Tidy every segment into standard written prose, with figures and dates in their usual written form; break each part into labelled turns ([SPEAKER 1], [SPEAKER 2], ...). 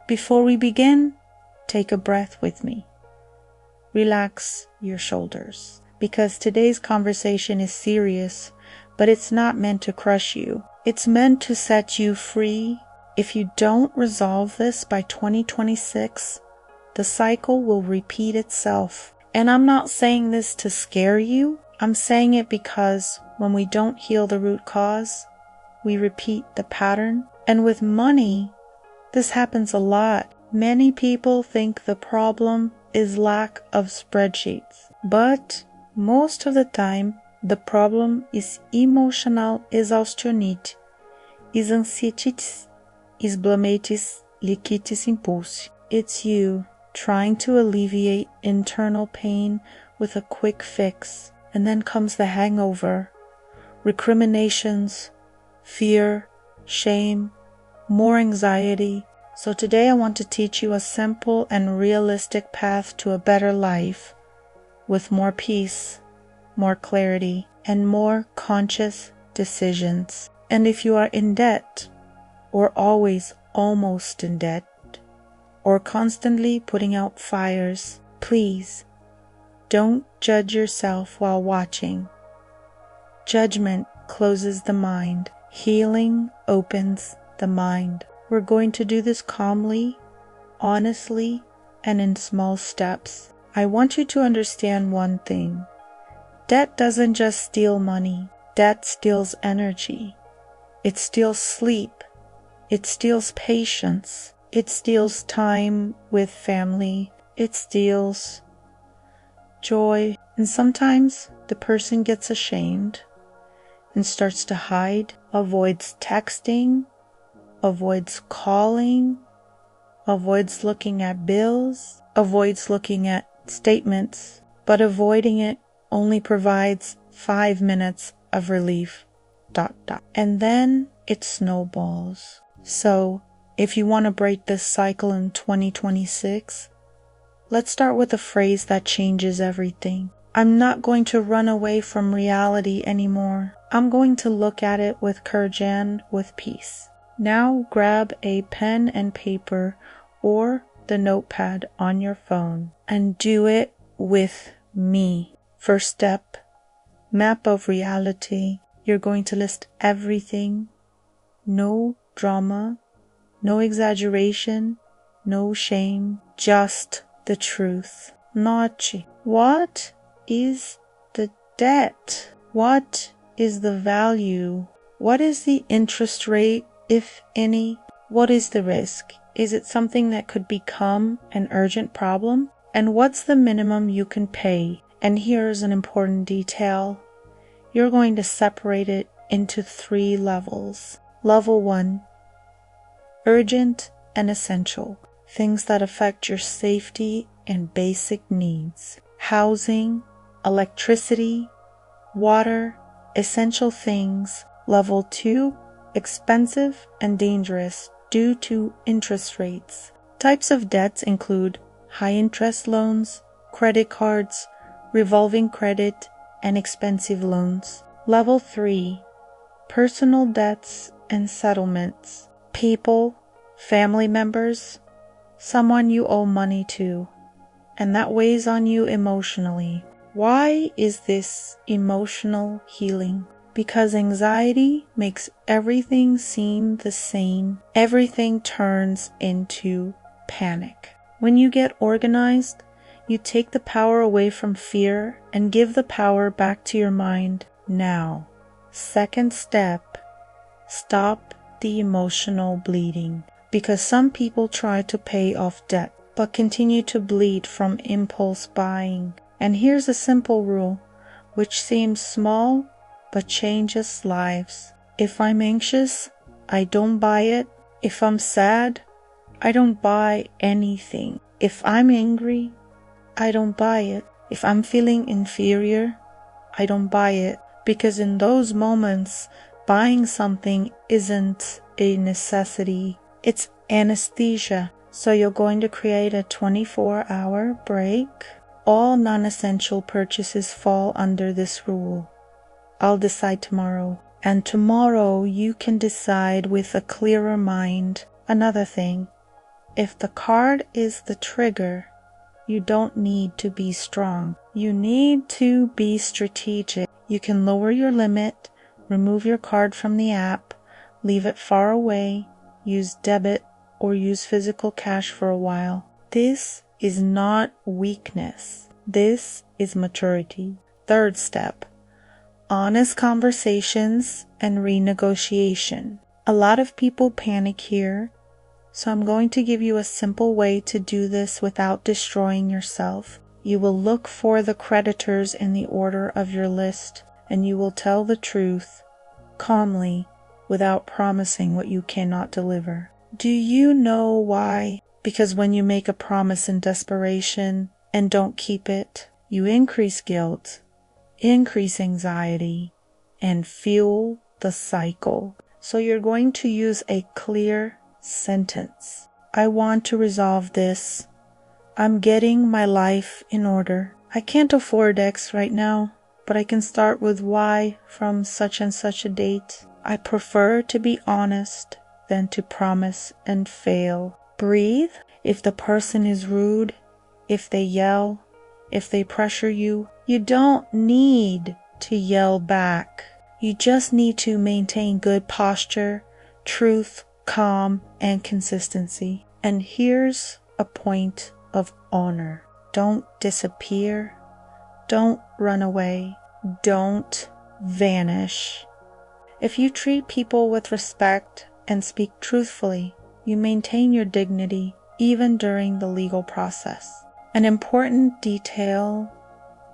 [SPEAKER 1] Before we begin, take a breath with me. Relax your shoulders, because today's conversation is serious, but it's not meant to crush you. It's meant to set you free. If you don't resolve this by 2026, the cycle will repeat itself. And I'm not saying this to scare you. I'm saying it because when we don't heal the root cause, we repeat the pattern. And with money, this happens a lot. Many people think the problem is lack of spreadsheets, but most of the time, the problem is emotional exhaustionite, is anxieties, is blamatis, licitis impulsi. It's you trying to alleviate internal pain with a quick fix, and then comes the hangover, recriminations, fear, shame, more anxiety. So today I want to teach you a simple and realistic path to a better life with more peace, more clarity, and more conscious decisions. And if you are in debt, or always almost in debt, or constantly putting out fires, please don't judge yourself while watching. Judgment closes the mind. Healing opens the mind. We're going to do this calmly, honestly, and in small steps. I want you to understand one thing. Debt doesn't just steal money. Debt steals energy. It steals sleep. It steals patience. It steals time with family. It steals joy. And sometimes the person gets ashamed and starts to hide, avoids texting, avoids calling, avoids looking at bills, avoids looking at statements, but avoiding it only provides 5 minutes of relief. And then it snowballs. So, if you want to break this cycle in 2026, let's start with a phrase that changes everything. I'm not going to run away from reality anymore. I'm going to look at it with courage and with peace. Now grab a pen and paper or the notepad on your phone and do it with me. First step, map of reality. You're going to list everything. No drama, no exaggeration, no shame, just the truth. Note, what is the debt? What is the value? What is the interest rate, if any? What is the risk? Is it something that could become an urgent problem? And what's the minimum you can pay? And here's an important detail. You're going to separate it into 3 levels. Level 1, urgent and essential. Things that affect your safety and basic needs. Housing, electricity, water, essential things. Level 2, expensive and dangerous due to interest rates. Types of debts include high interest loans, credit cards, revolving credit, and expensive loans. Level 3, personal debts and settlements. People, family members, someone you owe money to, and that weighs on you emotionally. Why is this emotional healing? Because anxiety makes everything seem the same. Everything turns into panic. When you get organized, you take the power away from fear and give the power back to your mind now. Second step, stop the emotional bleeding. Because some people try to pay off debt, but continue to bleed from impulse buying. And here's a simple rule, which seems small, but changes lives. If I'm anxious, I don't buy it. If I'm sad, I don't buy anything. If I'm angry, I don't buy it. If I'm feeling inferior, I don't buy it. Because in those moments, buying something isn't a necessity. It's anesthesia. So you're going to create a 24-hour break. All non-essential purchases fall under this rule. I'll decide tomorrow. And tomorrow you can decide with a clearer mind. Another thing, If the card is the trigger, you don't need to be strong. You need to be strategic. You can lower your limit, remove your card from the app, leave it far away, use debit, or use physical cash for a while. This is not weakness. This is maturity. Third step, honest conversations and renegotiation. A lot of people panic here, so I'm going to give you a simple way to do this without destroying yourself. You will look for the creditors in the order of your list, and you will tell the truth calmly without promising what you cannot deliver. Do you know why? Because when you make a promise in desperation and don't keep it, you increase guilt, increase anxiety, and fuel the cycle. So you're going to use a clear sentence. I want to resolve this. I'm getting my life in order. I can't afford X right now, but I can start with Y from such and such a date. I prefer to be honest than to promise and fail. Breathe. If the person is rude, if they yell, if they pressure you, you don't need to yell back. You just need to maintain good posture, truth, calm, and consistency. And here's a point of honor. Don't disappear. Don't run away. Don't vanish. If you treat people with respect and speak truthfully, you maintain your dignity even during the legal process. An important detail: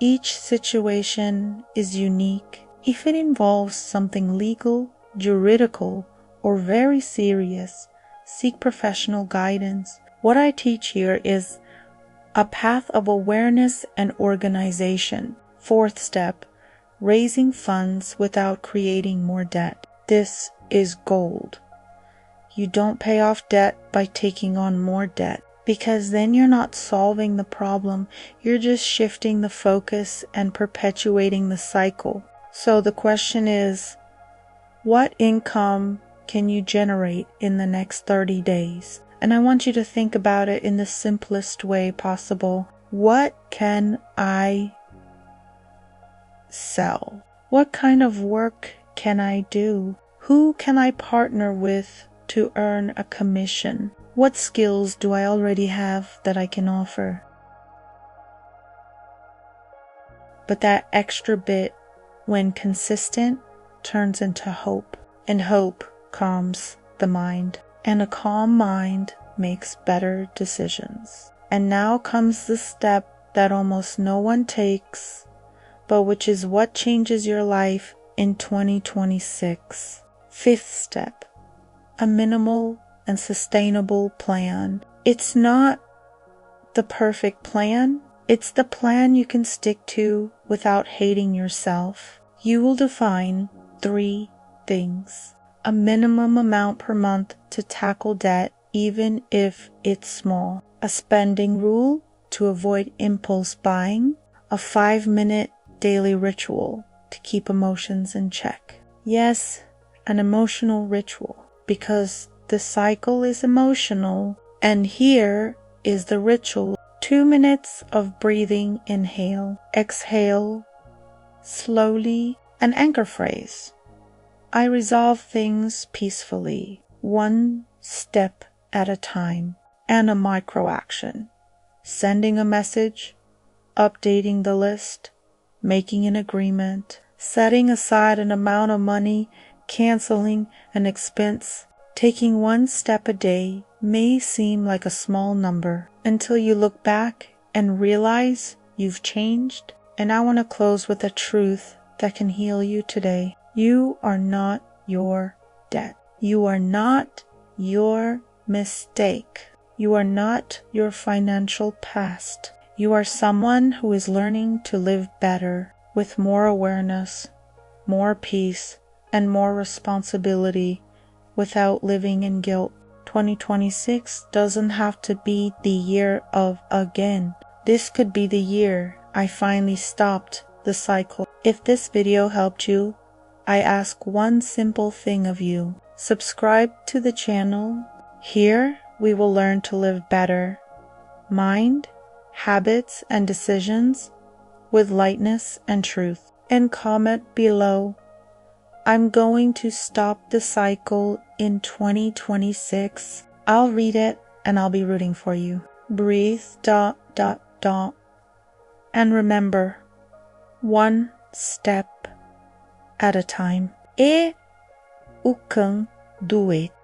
[SPEAKER 1] each situation is unique. If it involves something legal, juridical, or very serious, seek professional guidance. What I teach here is a path of awareness and organization. Fourth step, raising funds without creating more debt. This is gold. You don't pay off debt by taking on more debt, because then you're not solving the problem. You're just shifting the focus and perpetuating the cycle. So the question is, what income can you generate in the next 30 days? And I want you to think about it in the simplest way possible. What can I sell? What kind of work can I do? Who can I partner with to earn a commission? What skills do I already have that I can offer? But that extra bit, when consistent, turns into hope. And hope calms the mind. And a calm mind makes better decisions. And now comes the step that almost no one takes, but which is what changes your life in 2026. Fifth step, a minimal and sustainable plan. It's not the perfect plan. It's the plan you can stick to without hating yourself. You will define 3 things. A minimum amount per month to tackle debt, even if it's small. A spending rule to avoid impulse buying. A 5-minute daily ritual to keep emotions in check. Yes, an emotional ritual, because the cycle is emotional, and here is the ritual. 2 minutes of breathing, inhale, exhale, slowly, an anchor phrase. I resolve things peacefully, 1 step at a time, and a micro action. Sending a message, updating the list, making an agreement, setting aside an amount of money, canceling an expense. Taking 1 step a day may seem like a small number until you look back and realize you've changed. And I want to close with a truth that can heal you today. You are not your debt. You are not your mistake. You are not your financial past. You are someone who is learning to live better, with more awareness, more peace, and more responsibility, without living in guilt. 2026 doesn't have to be the year of again. This could be the year I finally stopped the cycle. If this video helped you, I ask one simple thing of you. Subscribe to the channel. Here we will learn to live better, mind, habits, and decisions with lightness and truth. And comment below, I'm going to stop the cycle in 2026. I'll read it and I'll be rooting for you. Breathe, ... And remember, one step at a time. E o cão doente.